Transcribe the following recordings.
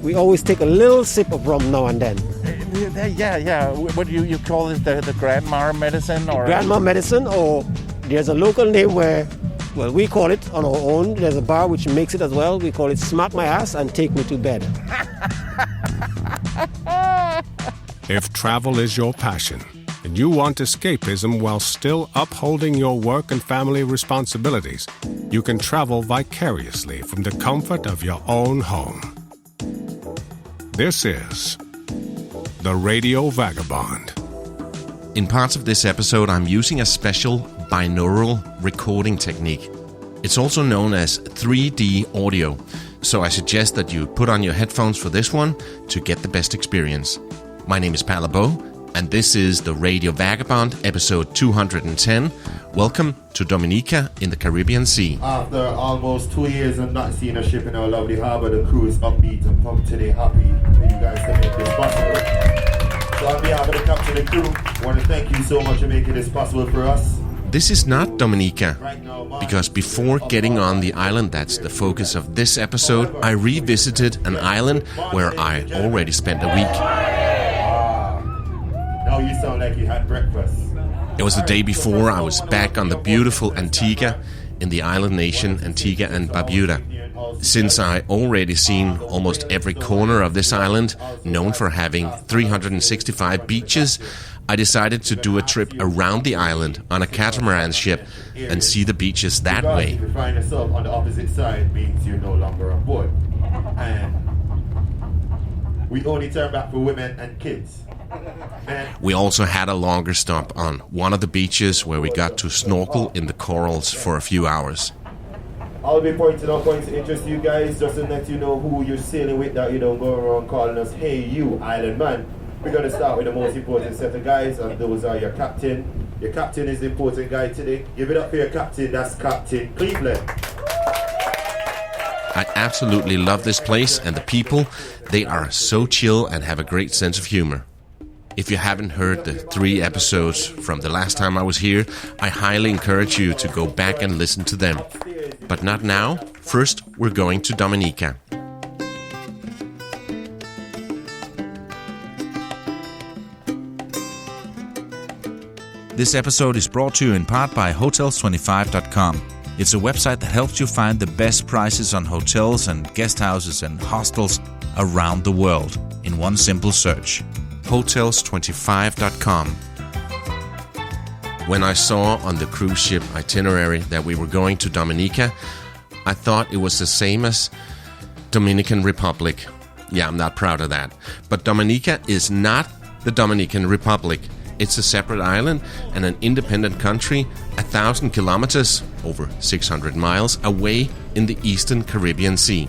we always take a little sip of rum now and then. Yeah. What do you call it? The grandma medicine? Or grandma medicine, or there's a local name where, well, we call it on our own. There's a bar which makes it as well. We call it Smack My Ass and Take Me to Bed. If travel is your passion and you want escapism while still upholding your work and family responsibilities, you can travel vicariously from the comfort of your own home. This is the Radio Vagabond. In parts of this episode, I'm using a special binaural recording technique. It's also known as 3D audio, so I suggest that you put on your headphones for this one to get the best experience. My name is Palabo, and this is the Radio Vagabond, episode 210. Welcome to Dominica in the Caribbean Sea. After almost 2 years of not seeing a ship in our lovely harbour, the crew is upbeat and pumped today, happy for you guys to make this possible. So on behalf of the captain and crew, I want to thank you so much for making this possible for us. This is not Dominica, because before getting on the island that's the focus of this episode, I revisited an island where I already spent a week. Now you sound like you had breakfast. It was the day before I was back on the beautiful Antigua in the island nation Antigua and Barbuda. Since I already seen almost every corner of this island, known for having 365 beaches, I decided to do a trip around the island on a catamaran ship and see the beaches that way. If you find yourself on the opposite side, means you're no longer on board. And we only turn back for women and kids. We also had a longer stop on one of the beaches where we got to snorkel in the corals for a few hours. I'll be pointing out points of interest to you guys, just to let you know who you're sailing with, that you don't go around calling us, hey you, island man. We're going to start with the most important set of guys, and those are your captain. Your captain is the important guy today. Give it up for your captain, that's Captain Cleveland. I absolutely love this place and the people. They are so chill and have a great sense of humor. If you haven't heard the 3 episodes from the last time I was here, I highly encourage you to go back and listen to them. But not now. First, we're going to Dominica. This episode is brought to you in part by Hotels25.com. It's a website that helps you find the best prices on hotels and guest houses and hostels around the world in one simple search. Hotels25.com. When I saw on the cruise ship itinerary that we were going to Dominica, I thought it was the same as Dominican Republic. Yeah, I'm not proud of that. But Dominica is not the Dominican Republic. It's a separate island and an independent country 1,000 kilometers, over 600 miles, away in the eastern Caribbean Sea.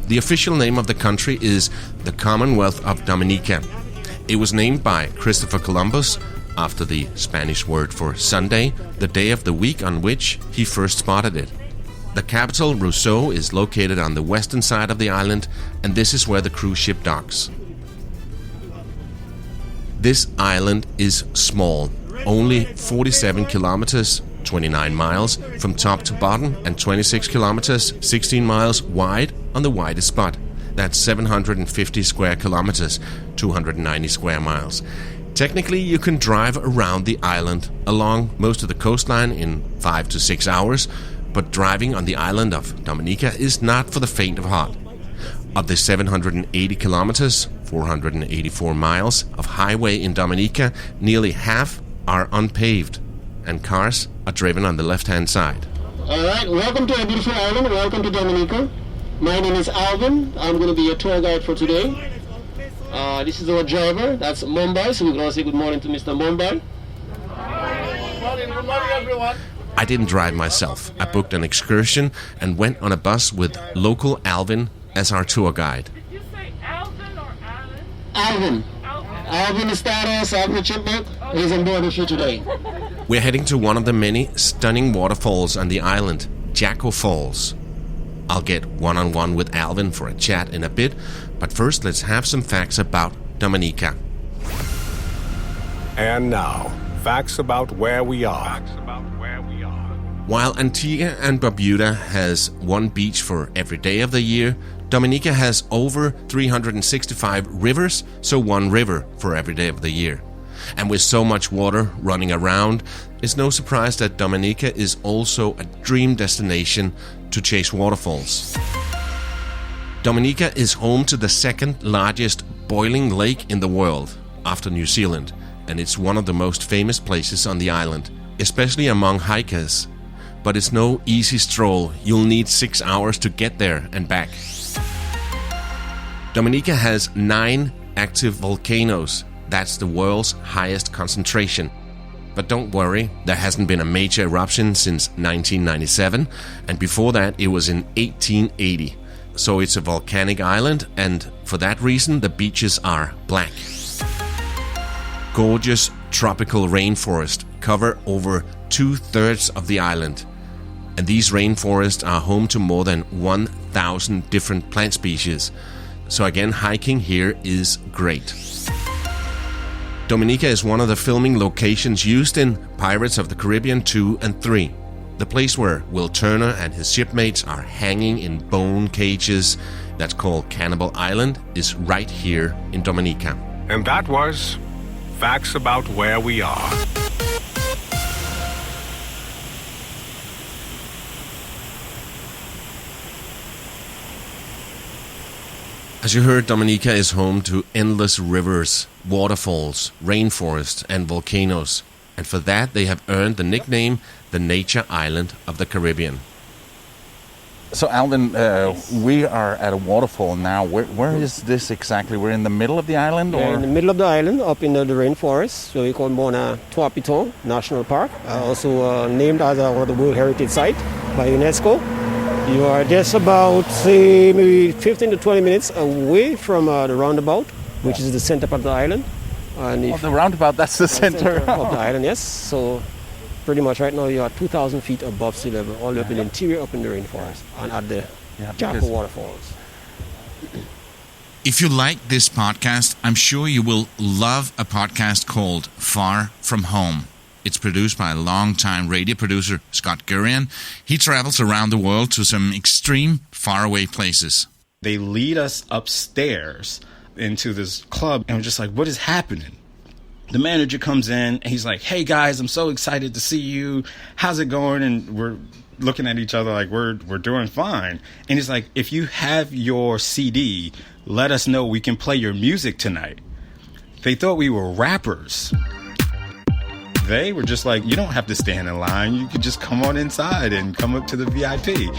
The official name of the country is the Commonwealth of Dominica. It was named by Christopher Columbus after the Spanish word for Sunday, the day of the week on which he first spotted it. The capital, Rousseau, is located on the western side of the island, and this is where the cruise ship docks. This island is small, only 47 kilometers, 29 miles from top to bottom, and 26 kilometers, 16 miles wide on the widest spot. That's 750 square kilometers, 290 square miles. Technically, you can drive around the island along most of the coastline in 5 to 6 hours, but driving on the island of Dominica is not for the faint of heart. Of the 780 kilometers, 484 miles of highway in Dominica, nearly half are unpaved, and cars are driven on the left-hand side. All right, welcome to a beautiful island. Welcome to Dominica. My name is Alvin. I'm going to be your tour guide for today. This is our driver. That's Mumbai, so we're going to say good morning to Mr. Mumbai. Good morning, everyone. I didn't drive myself. I booked an excursion and went on a bus with local Alvin as our tour guide. Did you say Alvin or Alan? Alvin. Alvin is status. Alvin Chipmunk. He's on board with you today. We're heading to one of the many stunning waterfalls on the island, Jacko Falls. I'll get one-on-one with Alvin for a chat in a bit, but first let's have some facts about Dominica. And now, facts about where we are. While Antigua and Barbuda has one beach for every day of the year, Dominica has over 365 rivers, so one river for every day of the year. And with so much water running around, it's no surprise that Dominica is also a dream destination to chase waterfalls. Dominica is home to the second largest boiling lake in the world, after New Zealand, and it's one of the most famous places on the island, especially among hikers. But it's no easy stroll. You'll need 6 hours to get there and back. Dominica has 9 active volcanoes. That's the world's highest concentration. But don't worry, there hasn't been a major eruption since 1997, and before that it was in 1880. So it's a volcanic island, and for that reason the beaches are black. Gorgeous tropical rainforest cover over 2/3 of the island. And these rainforests are home to more than 1,000 different plant species. So again, hiking here is great. Dominica is one of the filming locations used in Pirates of the Caribbean 2 and 3. The place where Will Turner and his shipmates are hanging in bone cages, that's called Cannibal Island, is right here in Dominica. And that was facts about where we are. As you heard, Dominica is home to endless rivers, waterfalls, rainforests, and volcanoes. And for that, they have earned the nickname the Nature Island of the Caribbean. So, Alvin, we are at a waterfall now. Where is this exactly? We're in the middle of the island? We're in the middle of the island, up in the rainforest, so we call Mona Trois-Pitons National Park, also named as one of the World Heritage Site by UNESCO. You are just about, say, maybe 15 to 20 minutes away from the roundabout, which is the center part of the island. And the roundabout, that's the center of the island, yes. So pretty much right now you are 2,000 feet above sea level, all the way up in the interior, up in the rainforest, and at the Jacko waterfalls. If you like this podcast, I'm sure you will love a podcast called Far From Home. It's produced by a longtime radio producer, Scott Gurian. He travels around the world to some extreme, faraway places. They lead us upstairs into this club, and we're just like, what is happening? The manager comes in, and he's like, hey guys, I'm so excited to see you. How's it going? And we're looking at each other like we're doing fine. And he's like, if you have your CD, let us know, we can play your music tonight. They thought we were rappers. They were just like, you don't have to stand in line. You could just come on inside and come up to the VIP.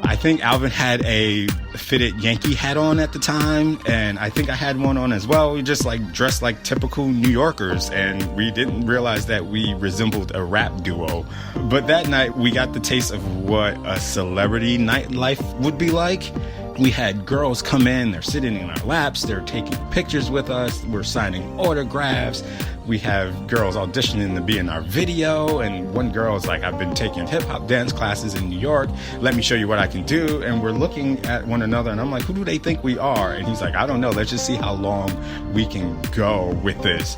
I think Alvin had a fitted Yankee hat on at the time, and I think I had one on as well. We just like dressed like typical New Yorkers, and we didn't realize that we resembled a rap duo. But that night, we got the taste of what a celebrity nightlife would be like. We had girls come in, they're sitting in our laps, they're taking pictures with us, we're signing autographs. We have girls auditioning to be in our video, and one girl is like, I've been taking hip-hop dance classes in New York, let me show you what I can do. And we're looking at one another, and I'm like, who do they think we are? And he's like, I don't know, let's just see how long we can go with this.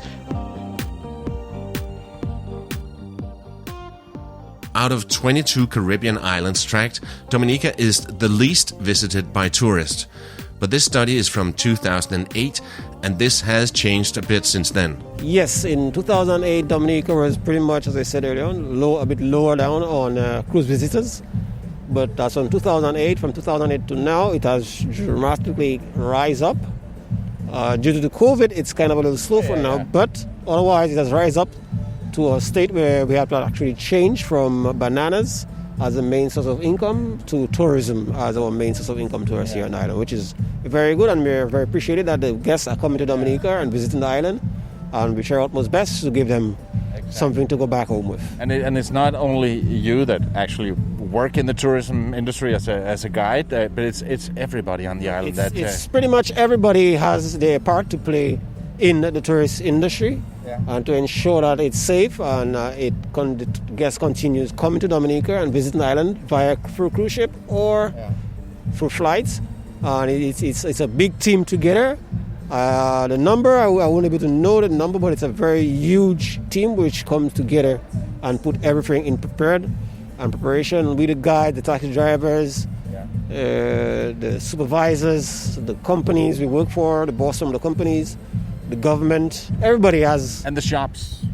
Out of 22 Caribbean islands tracked, Dominica is the least visited by tourists. But this study is from 2008, and this has changed a bit since then. Yes, in 2008, Dominica was pretty much, as I said earlier on, a bit lower down on cruise visitors. But that's from 2008. From 2008 to now, it has dramatically rise up. Due to the COVID, it's kind of a little slow for now, but otherwise it has rise up to a state where we have to actually change from bananas as a main source of income to tourism as our main source of income to us here on the island, which is very good, and we're very appreciated that the guests are coming to Dominica and visiting the island, and we try our utmost best to give them something to go back home with. And it's not only you that actually work in the tourism industry as a guide, but it's everybody on the island. It's pretty much everybody has their part to play in the tourist industry, and to ensure that it's safe and guests continues coming to Dominica and visiting the island through cruise ship or through flights. And it's a big team together. The number, I won't be able to know the number, but it's a very huge team which comes together and put everything in preparation. We the guide, the taxi drivers, the supervisors, the companies we work for, the boss from the companies, the government. Everybody has. And the shops.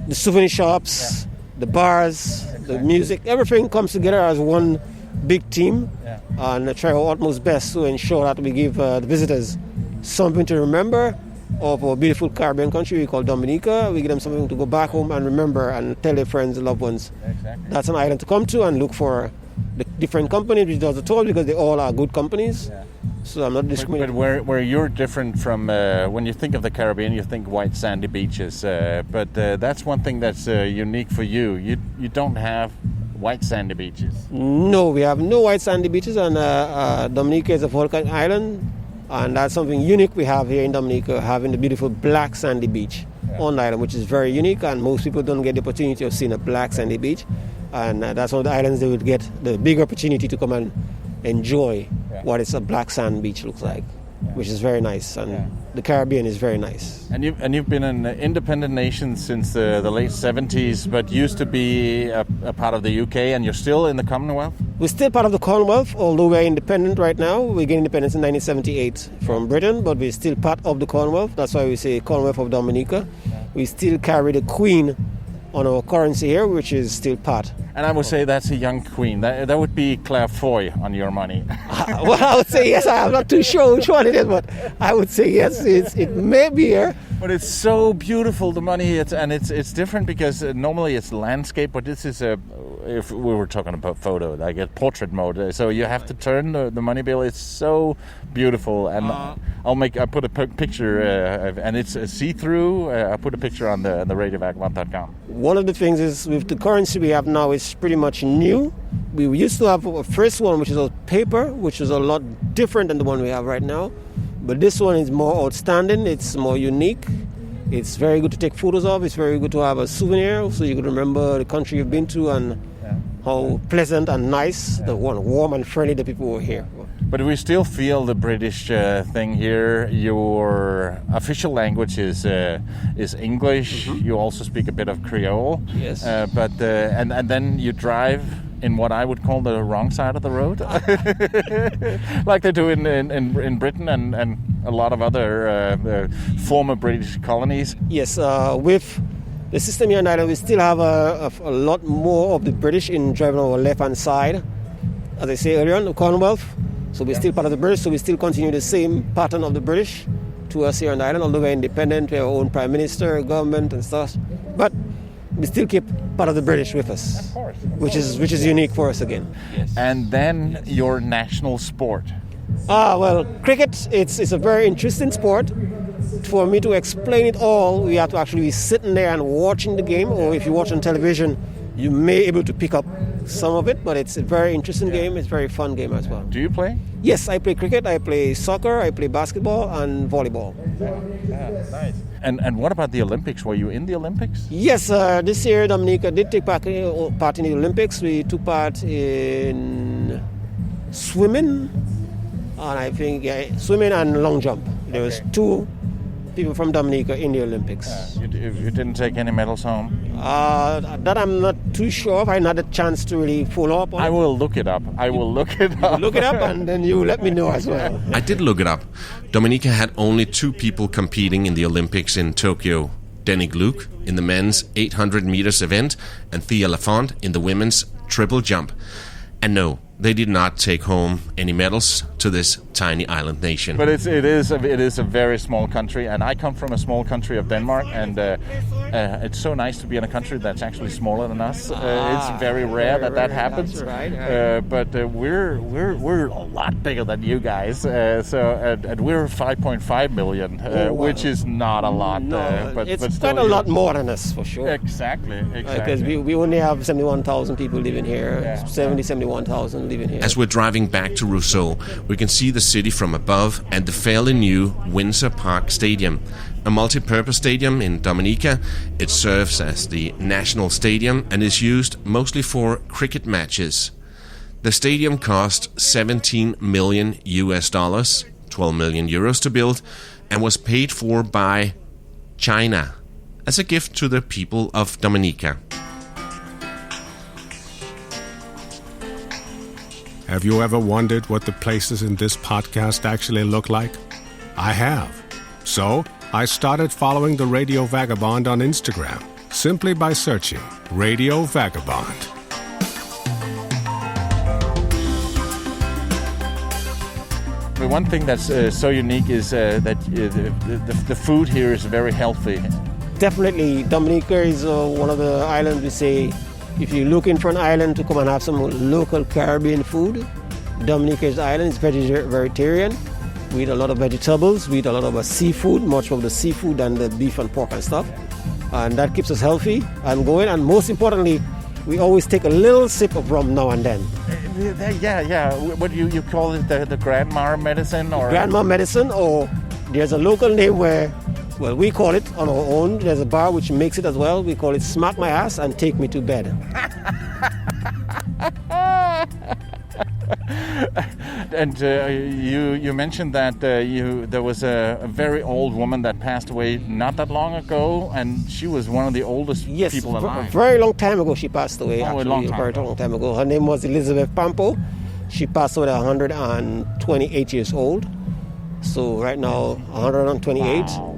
The souvenir shops, the bars, the music. Everything comes together as one big team. Yeah. And try our utmost best to ensure that we give the visitors something to remember of our beautiful Caribbean country we call Dominica. We give them something to go back home and remember and tell their friends and loved ones. Exactly. That's an island to come to and look for the different companies, which does at all, because they all are good companies. Yeah. So I'm not discriminating. But where you're different from, when you think of the Caribbean, you think white sandy beaches. But that's one thing that's unique for you. You don't have white sandy beaches. No, we have no white sandy beaches, and Dominica is a volcanic island. And that's something unique we have here in Dominica, having the beautiful black sandy beach on the island, which is very unique, and most people don't get the opportunity of seeing a black sandy beach. And that's one of the islands they would get the big opportunity to come and enjoy what a black sand beach looks like, which is very nice. And the Caribbean is very nice. And you've been an independent nation since the late 70s, but used to be a part of the UK, and you're still in the Commonwealth? We're still part of the Commonwealth, although we're independent right now. We gained independence in 1978 from Britain, but we're still part of the Commonwealth. That's why we say Commonwealth of Dominica. We still carry the Queen on our currency here, which is still part. And I would say that's a young queen. That would be Claire Foy on your money. Well, I would say yes. I'm not too sure which one it is, but I would say yes. It may be here. But it's so beautiful, the money. It's different because normally it's landscape, but this is if we were talking about photo, like a portrait mode. So you have to turn the money bill. It's so beautiful, and I put a picture, and it's see-through. I put a picture on the RadioVagabond.com. One of the things is with the currency we have now is pretty much new. We used to have a first one, which is a paper, which is a lot different than the one we have right now. But this one is more outstanding. It's more unique. It's very good to take photos of. It's very good to have a souvenir, so you can remember the country you've been to and how pleasant and nice, the warm and friendly the people were here. But we still feel the British thing here. Your official language is English. Mm-hmm. You also speak a bit of Creole. Yes. But then you drive in what I would call the wrong side of the road, like they do in Britain and a lot of other former British colonies. Yes, with the system here in Ireland, we still have a lot more of the British in driving on our left-hand side. As I say earlier on, the Commonwealth. So we're still part of the British, so we still continue the same pattern of the British to us here on the island, although we're independent, we have our own prime minister, government and stuff. But we still keep part of the British with us, of course. Which is unique for us again. Yes. And then your national sport. Well, cricket, it's a very interesting sport. For me to explain it all, we have to actually be sitting there and watching the game, or if you watch on television, you may be able to pick up some of it, but it's a very interesting game. It's a very fun game as well. Do you play? Yes, I play cricket, I play soccer, I play basketball and volleyball. Yeah, nice. And what about the Olympics? Were you in the Olympics? Yes, this year Dominica did take part in the Olympics. We took part in swimming, and I think swimming and long jump. There was two people from Dominica in the Olympics. You didn't take any medals home? That I'm not too sure of. I had a chance to really follow up on. I will look it up. Look it up and then you let me know as well. I did look it up. Dominica had only two people competing in the Olympics in Tokyo. Denny Gluck in the men's 800 meters event and Thea Lafont in the women's triple jump. And no, they did not take home any medals to this tiny island nation. But it is a very small country, and I come from a small country of Denmark, and it's so nice to be in a country that's actually smaller than us. It's very rare that happens. That's right. But we're a lot bigger than you guys. And we're 5.5 million, which is not a lot. No, but it's still, quite a lot more than us for sure. Exactly. Because we only have 71,000 people living here. 71,000 living here. As we're driving back to Rousseau, we can see the city from above and the fairly new Windsor Park Stadium. A multi-purpose stadium in Dominica. It serves as the national stadium and is used mostly for cricket matches. The stadium cost $17 million, 12 million euros to build, and was paid for by China as a gift to the people of Dominica. Have you ever wondered what the places in this podcast actually look like? I have. So, I started following the Radio Vagabond on Instagram, simply by searching Radio Vagabond. The one thing that's so unique is that the food here is very healthy. Definitely, Dominica is one of the islands we say, if you're looking for an island to come and have some local Caribbean food, Dominica is the island. It's vegetarian. We eat a lot of vegetables. We eat a lot of seafood, much of the seafood than the beef and pork and stuff. And that keeps us healthy and going. And most importantly, we always take a little sip of rum now and then. Yeah. What you call it, the grandma medicine? Or grandma medicine, or there's a local name where, well, we call it on our own. There's a bar which makes it as well. We call it Smack My Ass and Take Me to Bed. And you mentioned that there was a very old woman that passed away not that long ago, and she was one of the oldest people alive. A very long time ago she passed away. A long time ago. Her name was Elizabeth Pampo. She passed away at 128 years old. So right now, 128. Wow.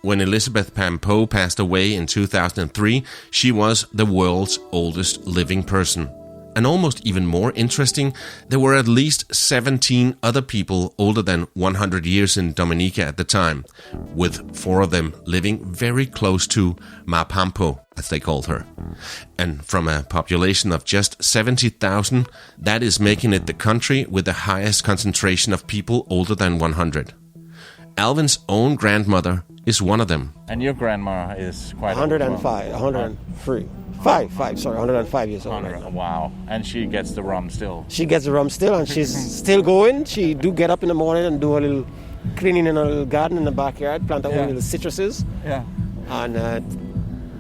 When Elizabeth Pampo passed away in 2003, she was the world's oldest living person. And almost even more interesting, there were at least 17 other people older than 100 years in Dominica at the time, with 4 of them living very close to Ma Pampo, as they called her. And from a population of just 70,000, that is making it the country with the highest concentration of people older than 100. Alvin's own grandmother is one of them. And your grandma is quite 105, 103. 105 years old. Right now. Wow. And she gets the rum still. She gets the rum still, and she's still going. She do get up in the morning and do a little cleaning in a little garden in the backyard, plant her own little citruses, and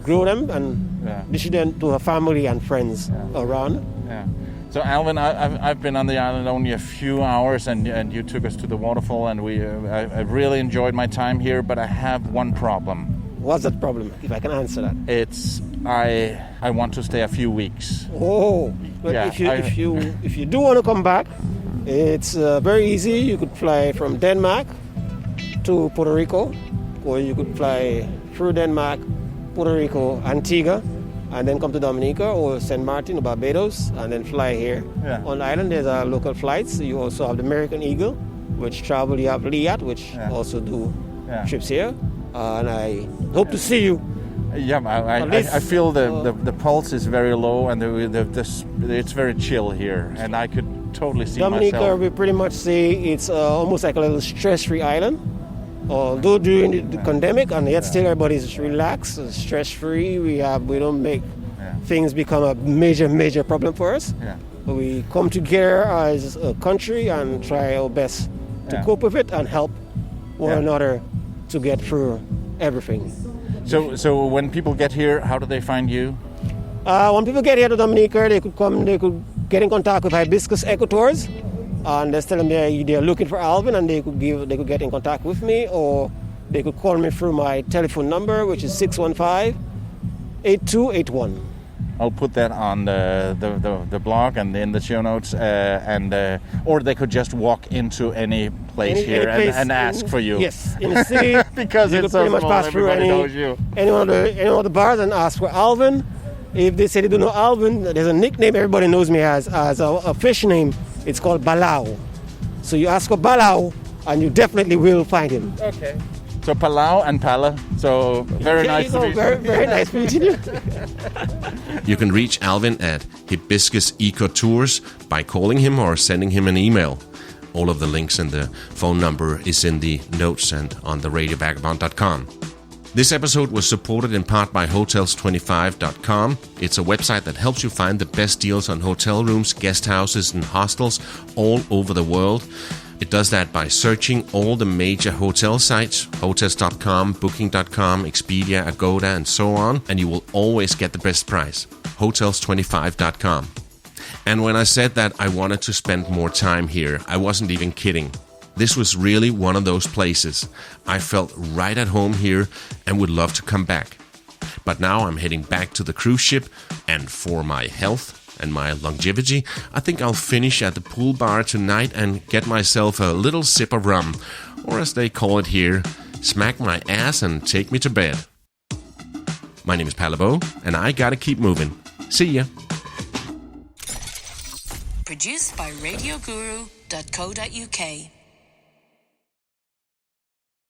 grow them and dish them to her family and friends around. Yeah. So Alvin, I've been on the island only a few hours, and you took us to the waterfall, and I really enjoyed my time here. But I have one problem. What's that problem? If I can answer that, it's I want to stay a few weeks. Oh, but if you do want to come back, it's very easy. You could fly from Denmark to Puerto Rico, or you could fly through Denmark, Puerto Rico, Antigua, and then come to Dominica or St. Martin or Barbados, and then fly here. Yeah. On the island, there's local flights. You also have the American Eagle, which travel. You have Liat, which also do trips here. And I hope to see you. Yeah, I feel the pulse is very low, and it's very chill here, and I could totally see Dominica, myself. we pretty much say it's almost like a little stress-free island. Although during the pandemic, and yet still everybody's relaxed, stress-free. We don't make things become a major problem for us. Yeah. But we come together as a country and try our best to cope with it and help one another to get through everything. So when people get here, how do they find you? When people get here to Dominica, they could get in contact with Hibiscus Eco Tours, and they tell them they're looking for Alvin, and they could get in contact with me, or they could call me through my telephone number, which is 615-8281. I'll put that on the blog and in the show notes, or they could just walk into any place here and ask for you. Yes, in the city, because you it's could pretty so much pass through any of the bars and ask for Alvin. If they say they don't know Alvin, there's a nickname everybody knows me as a fish name. It's called Palau. So you ask for Palau, and you definitely will find him. Okay. So Palau and Pala. So very nice to meet you. Very nice meeting you. You can reach Alvin at Hibiscus Eco Tours by calling him or sending him an email. All of the links and the phone number is in the notes and on the radiovagabond.com. This episode was supported in part by Hotels25.com. It's a website that helps you find the best deals on hotel rooms, guest houses, and hostels all over the world. It does that by searching all the major hotel sites, Hotels.com, Booking.com, Expedia, Agoda, and so on, and you will always get the best price. Hotels25.com. And when I said that I wanted to spend more time here, I wasn't even kidding. This was really one of those places. I felt right at home here and would love to come back. But now I'm heading back to the cruise ship, and for my health and my longevity, I think I'll finish at the pool bar tonight and get myself a little sip of rum, or as they call it here, smack my ass and take me to bed. My name is Palabo, and I gotta keep moving. See ya. Produced by RadioGuru.co.uk.